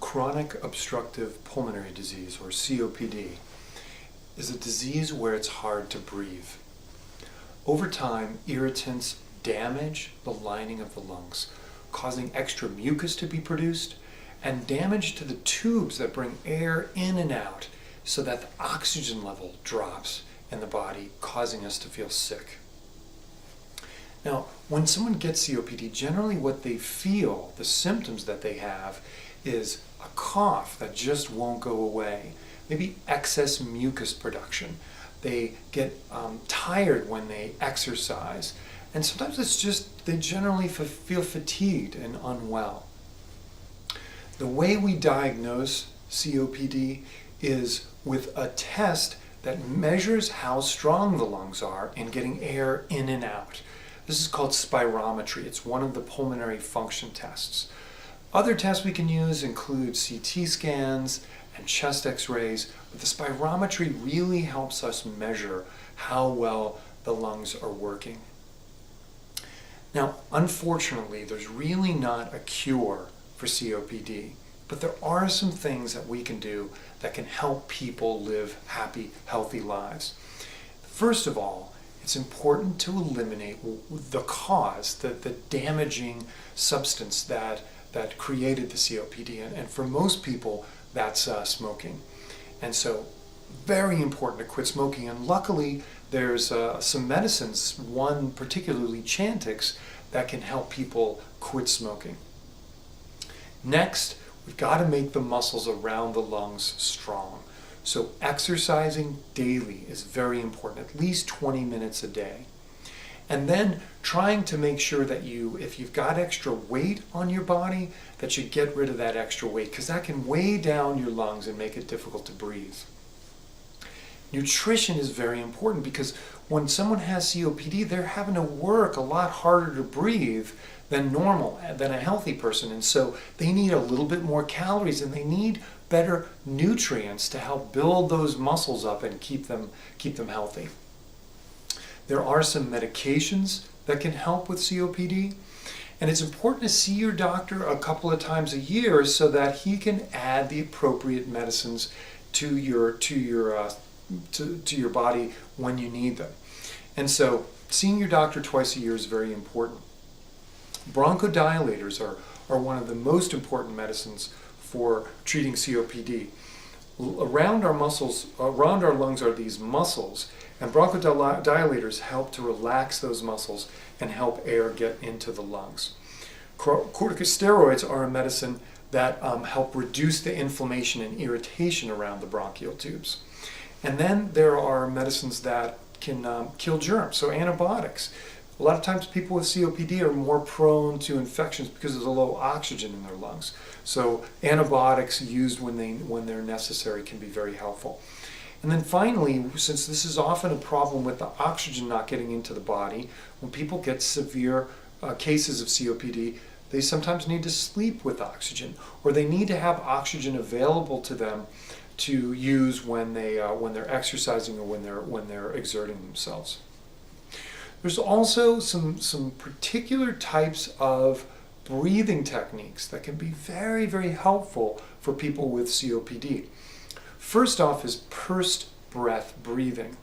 Chronic obstructive pulmonary disease, or COPD, is a disease where it's hard to breathe. Over time, irritants damage the lining of the lungs, causing extra mucus to be produced and damage to the tubes that bring air in and out, so that the oxygen level drops in the body, causing us to feel sick. Now, when someone gets COPD, generally what they feel, the symptoms that they have, is a cough that just won't go away, maybe excess mucus production. They get tired when they exercise, and sometimes it's just they generally feel fatigued and unwell. The way we diagnose COPD is with a test that measures how strong the lungs are in getting air in and out. This is called spirometry. It's one of the pulmonary function tests. Other tests we can use include CT scans and chest x-rays, but the spirometry really helps us measure how well the lungs are working. Now, unfortunately, there's really not a cure for COPD, but there are some things that we can do that can help people live happy, healthy lives. First of all, it's important to eliminate the cause, the damaging substance that created the COPD, and for most people, that's smoking. And so, very important to quit smoking. And luckily, there's some medicines, one particularly Chantix, that can help people quit smoking. Next, we've got to make the muscles around the lungs strong. So exercising daily is very important, at least 20 minutes a day. And then trying to make sure that if you've got extra weight on your body, that you get rid of that extra weight, because that can weigh down your lungs and make it difficult to breathe. Nutrition is very important, because when someone has COPD, they're having to work a lot harder to breathe than normal, than a healthy person. And so they need a little bit more calories, and they need better nutrients to help build those muscles up and keep them healthy. There are some medications that can help with COPD, and it's important to see your doctor a couple of times a year so that he can add the appropriate medicines to your body when you need them. And so seeing your doctor twice a year is very important. Bronchodilators are one of the most important medicines for treating COPD. Around our lungs are these muscles, and bronchodilators help to relax those muscles and help air get into the lungs. Corticosteroids are a medicine that help reduce the inflammation and irritation around the bronchial tubes. And then there are medicines that can kill germs, so antibiotics. A lot of times people with COPD are more prone to infections because of the low oxygen in their lungs. So antibiotics used when they're necessary can be very helpful. And then finally, since this is often a problem with the oxygen not getting into the body, when people get severe cases of COPD, they sometimes need to sleep with oxygen, or they need to have oxygen available to them to use when they're exercising or when they're exerting themselves. There's also some particular types of breathing techniques that can be very, very helpful for people with COPD. First off is pursed breath breathing.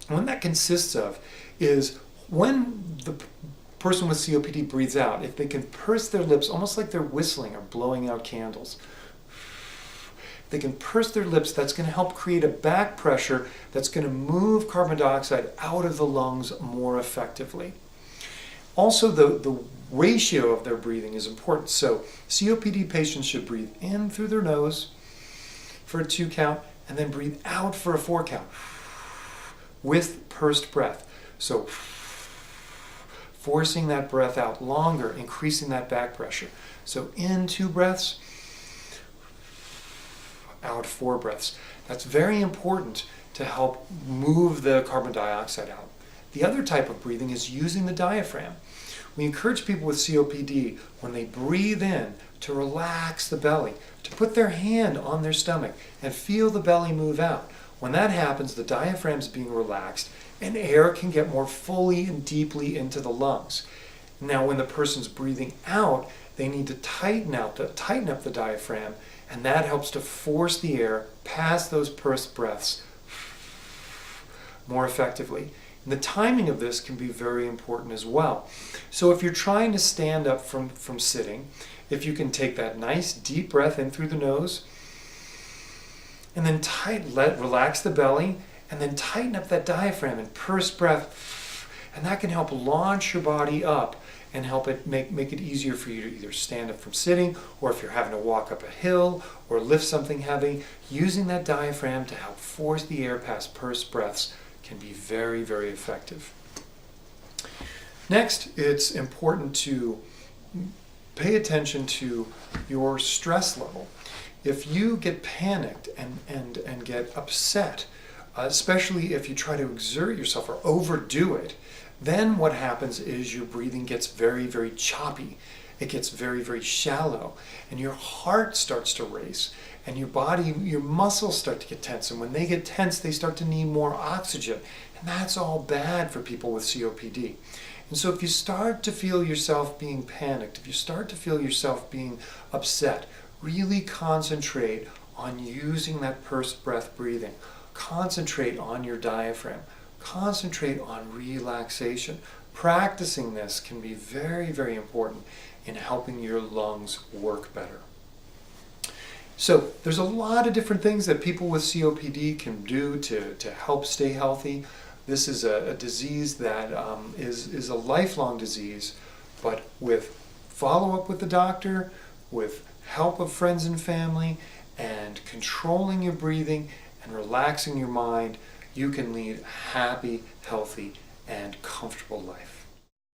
And what that consists of is when the person with COPD breathes out, if they can purse their lips almost like they're whistling or blowing out candles. If they can purse their lips, that's going to help create a back pressure that's going to move carbon dioxide out of the lungs more effectively. Also, the ratio of their breathing is important. So COPD patients should breathe in through their nose for a 2 count, and then breathe out for a 4 count with pursed breath. So forcing that breath out longer, increasing that back pressure. So in 2 breaths, out 4 breaths. That's very important to help move the carbon dioxide out. The other type of breathing is using the diaphragm. We encourage people with COPD, when they breathe in, to relax the belly, to put their hand on their stomach and feel the belly move out. When that happens, the diaphragm is being relaxed and air can get more fully and deeply into the lungs. Now, when the person's breathing out, they need to tighten up the diaphragm, and that helps to force the air past those pursed breaths more effectively. And the timing of this can be very important as well. So if you're trying to stand up from sitting, if you can take that nice deep breath in through the nose, and then relax the belly, and then tighten up that diaphragm and pursed breath, and that can help launch your body up and help it make it easier for you to either stand up from sitting, or if you're having to walk up a hill or lift something heavy, using that diaphragm to help force the air past pursed breaths can be very, very effective. Next, it's important to pay attention to your stress level. If you get panicked and get upset, especially if you try to exert yourself or overdo it, then what happens is your breathing gets very, very choppy. It gets very, very shallow, and your heart starts to race, and your body, your muscles start to get tense. And when they get tense, they start to need more oxygen. And that's all bad for people with COPD. And so if you start to feel yourself being panicked, if you start to feel yourself being upset, really concentrate on using that pursed breath breathing. Concentrate on your diaphragm. Concentrate on relaxation. Practicing this can be very, very important in helping your lungs work better. So there's a lot of different things that people with COPD can do to help stay healthy. This is a disease that is a lifelong disease, but with follow-up with the doctor, with help of friends and family, and controlling your breathing and relaxing your mind, you can lead a happy, healthy, and comfortable life.